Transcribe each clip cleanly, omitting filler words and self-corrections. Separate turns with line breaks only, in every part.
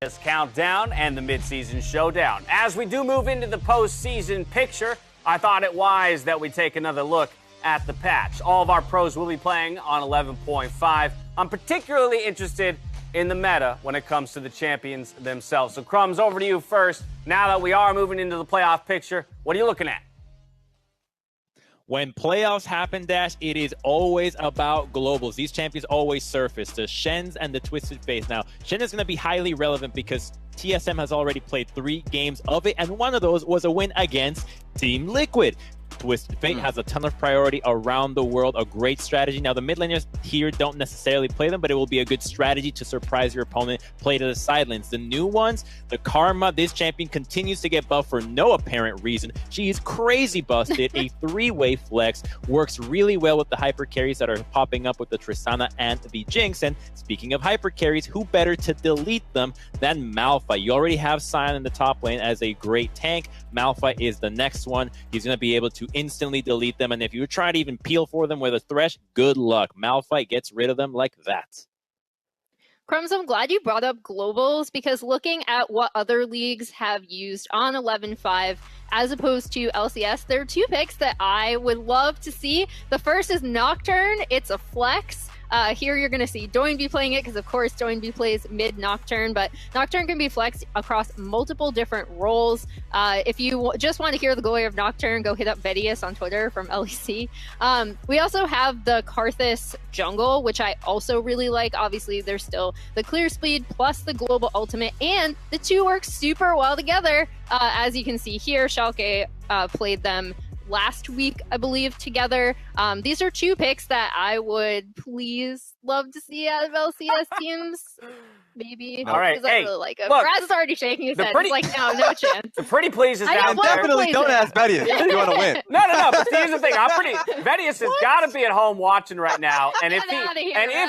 LCS Countdown and the Midseason Showdown. As we do move into the postseason picture, I thought it wise that we take another look at the patch. All of our pros will be playing on 11.5. I'm particularly interested in the meta when it comes to the champions themselves. So Crumbs, over to you first. Now that we are moving into the playoff picture, what are you looking at?
When playoffs happen, Dash, it is always about globals. These champions always surface, the Shens and the Twisted Fates. Now, Shen is going to be highly relevant because TSM has already played 3 games of it, and one of those was a win against Team Liquid. Twisted Fate has a ton of priority around the world, a great strategy. Now, the mid laners here don't necessarily play them, but it will be a good strategy to surprise your opponent, play to the sidelines. The new ones, the Karma, this champion continues to get buffed for no apparent reason. She is crazy busted, a 3-way flex, works really well with the hyper carries that are popping up with the Tristana and the Jinx. And speaking of hyper carries, who better to delete them than Malphite? You already have Sion in the top lane as a great tank. Malphite is the next one. He's going to be able to instantly delete them, and if you try to even peel for them with a Thresh, good luck. Malphite gets rid of them like that.
Crumbs, I'm glad you brought up globals, because looking at what other leagues have used on 11.5 as opposed to LCS, there are 2 picks that I would love to see. The first is Nocturne. It's a flex. Here you're going to see Doinby playing it because, of course, Doinby plays mid-Nocturne, but Nocturne can be flexed across multiple different roles. If you just want to hear the glory of Nocturne, go hit up Vedius on Twitter from LEC. We also have the Karthus jungle, which I also really like. Obviously, there's still the clear speed plus the global ultimate, and the 2 work super well together. As you can see here, Schalke played them last week, I believe, together. These are 2 picks that I would please love to see out of LCS teams. Maybe.
All right.
Because I really like him.
Look,
Raz is already shaking his head.
pretty-
He's like, no chance.
The pretty please is
I
down
know,
there.
Definitely don't ask Betty if you want to win.
No. But here's the thing. Vedius has got to be at home watching right now. And if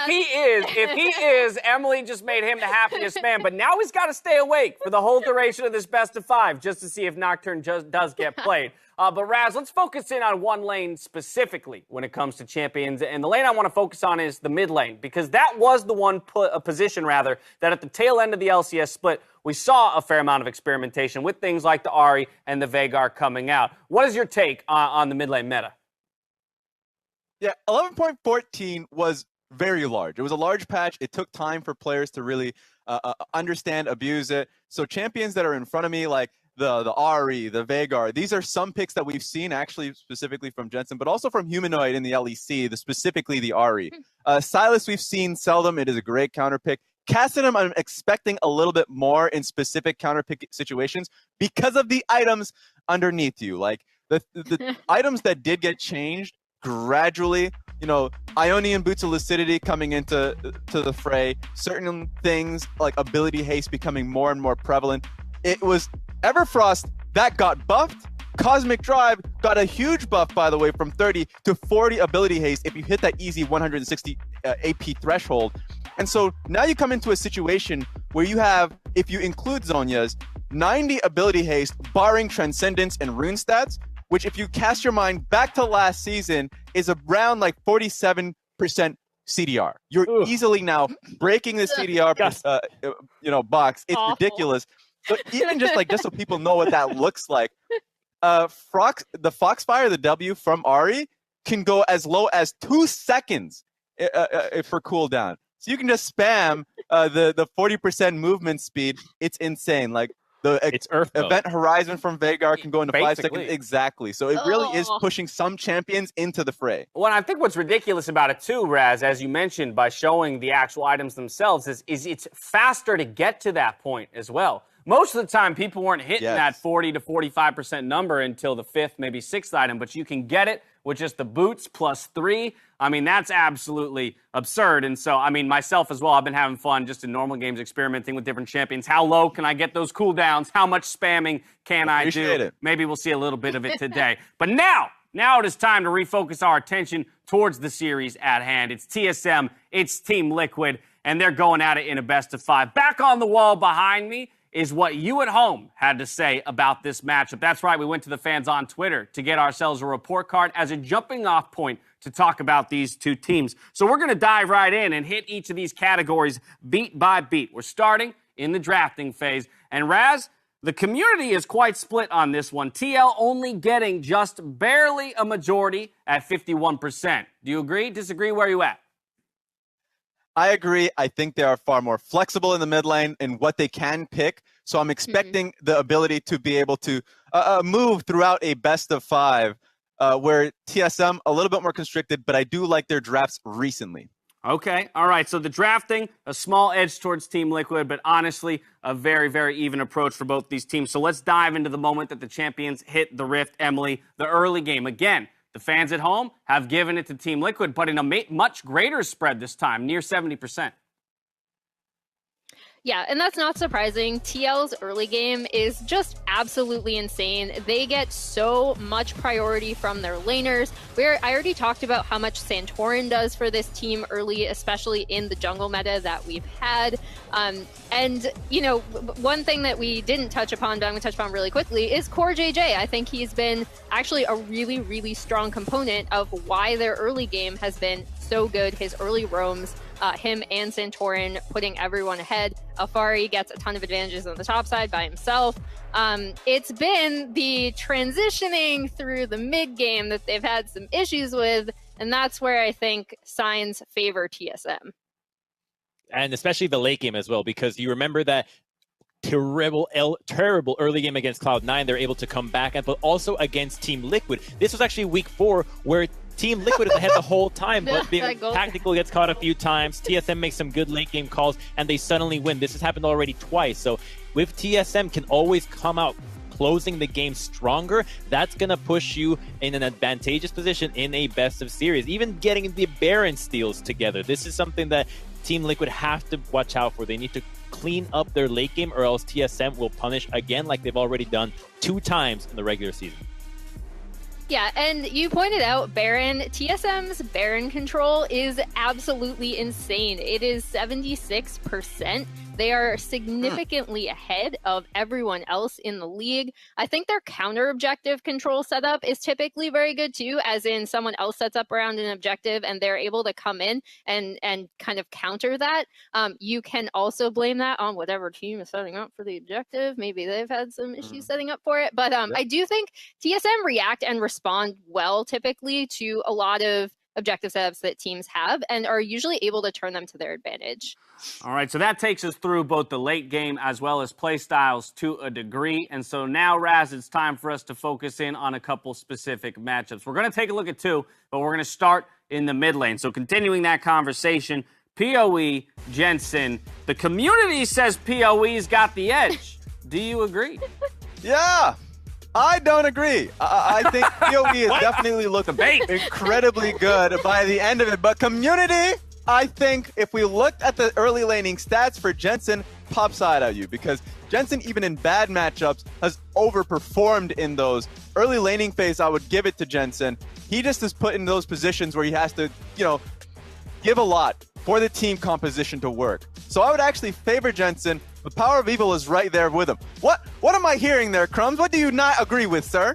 he is, Emily just made him the happiest man. But now he's got to stay awake for the whole duration of this best of 5 just to see if Nocturne does get played. But Raz, let's focus in on one lane specifically when it comes to champions. And the lane I want to focus on is the mid lane, because that was the one position that at the tail end of the LCS split, we saw a fair amount of experimentation with things like the Ahri and the Veigar coming out. What is your take on the mid lane meta?
Yeah, 11.14 was very large. It was a large patch. It took time for players to really understand, abuse it. So champions that are in front of me, like the Ahri, the Veigar, these are some picks that we've seen actually specifically from Jensen, but also from Humanoid in the LEC, specifically the Ahri. Silas, we've seen seldom. It is a great counter pick. Cassidum, I'm expecting a little bit more in specific counter pick situations because of the items underneath you. Like the items that did get changed gradually, Ionian Boots of Lucidity coming into the fray, certain things like ability haste becoming more and more prevalent. It was Everfrost that got buffed. Cosmic Drive got a huge buff, by the way, from 30 to 40 ability haste if you hit that easy 160 AP threshold. And so now you come into a situation where you have, if you include Zhonya's, 90 ability haste, barring Transcendence and Rune stats, which if you cast your mind back to last season is around like 47% CDR. You're easily now breaking the CDR box. It's
awful.
Ridiculous. So even just so people know what that looks like, the Foxfire, the W from Ahri, can go as low as 2 seconds for cooldown. So you can just spam the 40% movement speed. It's insane. Like
It's Earth
event horizon from Veigar can go into 5 seconds. Exactly. So it really is
Oh.
pushing some champions into the fray.
Well, I think what's ridiculous about it too, Raz, as you mentioned, by showing the actual items themselves, is it's faster to get to that point as well. Most of the time, people weren't hitting that 40 to 45% number until the 5th, maybe 6th item, but you can get it with just the boots plus 3. I mean, that's absolutely absurd. And so, I mean, myself as well, I've been having fun just in normal games experimenting with different champions. How low can I get those cooldowns? How much spamming can I do?
Appreciate it.
Maybe we'll see a little bit of it today. But now it is time to refocus our attention towards the series at hand. It's TSM, it's Team Liquid, and they're going at it in a best of 5. Back on the wall behind me is what you at home had to say about this matchup. That's right, we went to the fans on Twitter to get ourselves a report card as a jumping off point to talk about these 2 teams. So we're going to dive right in and hit each of these categories beat by beat. We're starting in the drafting phase. And Raz, the community is quite split on this one. TL only getting just barely a majority at 51%. Do you agree? Disagree? Where are you at?
I agree. I think they are far more flexible in the mid lane in what they can pick. So I'm expecting the ability to be able to move throughout a best of 5, where TSM a little bit more constricted, but I do like their drafts recently.
Okay, all right. So the drafting, a small edge towards Team Liquid, but honestly, a very, very even approach for both these teams. So let's dive into the moment that the champions hit the Rift, Emily, the early game. Again, the fans at home have given it to Team Liquid, but in a much greater spread this time, near 70%.
Yeah, and that's not surprising. TL's early game is just absolutely insane. They get so much priority from their laners. I already talked about how much Santorin does for this team early, especially in the jungle meta that we've had. And, you know, one thing that we didn't touch upon, but I'm going to touch upon really quickly, is Core JJ. I think he's been actually a really, really strong component of why their early game has been so good. His early roams, him and Santorin putting everyone ahead. Alfari gets a ton of advantages on the top side by himself. It's been the transitioning through the mid game that they've had some issues with, and that's where I think signs favor TSM.
And especially the late game as well, because you remember that terrible early game against Cloud9. They're able to come back, but also against Team Liquid. This was actually week 4 where Team Liquid is ahead the whole time, but being tactical gets caught a few times. TSM makes some good late game calls, and they suddenly win. This has happened already twice. So with TSM can always come out closing the game stronger, that's going to push you in an advantageous position in a best of series. Even getting the Baron steals together. This is something that Team Liquid have to watch out for. They need to clean up their late game, or else TSM will punish again like they've already done 2 times in the regular season.
Yeah, and you pointed out Baron. TSM's Baron control is absolutely insane. It is 76%. They are significantly ahead of everyone else in the league. I think their counter objective control setup is typically very good too, as in someone else sets up around an objective and they're able to come in and kind of counter that. You can also blame that on whatever team is setting up for the objective. Maybe they've had some issues setting up for it. But I do think TSM react and respond well typically to a lot of objective setups that teams have and are usually able to turn them to their advantage.
All right, so that takes us through both the late game as well as play styles to a degree. And so now, Raz, it's time for us to focus in on a couple specific matchups. We're going to take a look at 2, but we're going to start in the mid lane. So continuing that conversation, PoE, Jensen, the community says PoE's got the edge. Do you agree?
Yeah. I don't agree. I think PoE is definitely looking incredibly good by the end of it. But community, I think if we looked at the early laning stats for Jensen, pops out at you, because Jensen, even in bad matchups, has overperformed in those. Early laning phase, I would give it to Jensen. He just is put in those positions where he has to, you know, give a lot for the team composition to work. So I would actually favor Jensen. The power of evil is right there with him. What am I hearing there, Crumbs? What do you not agree with, sir?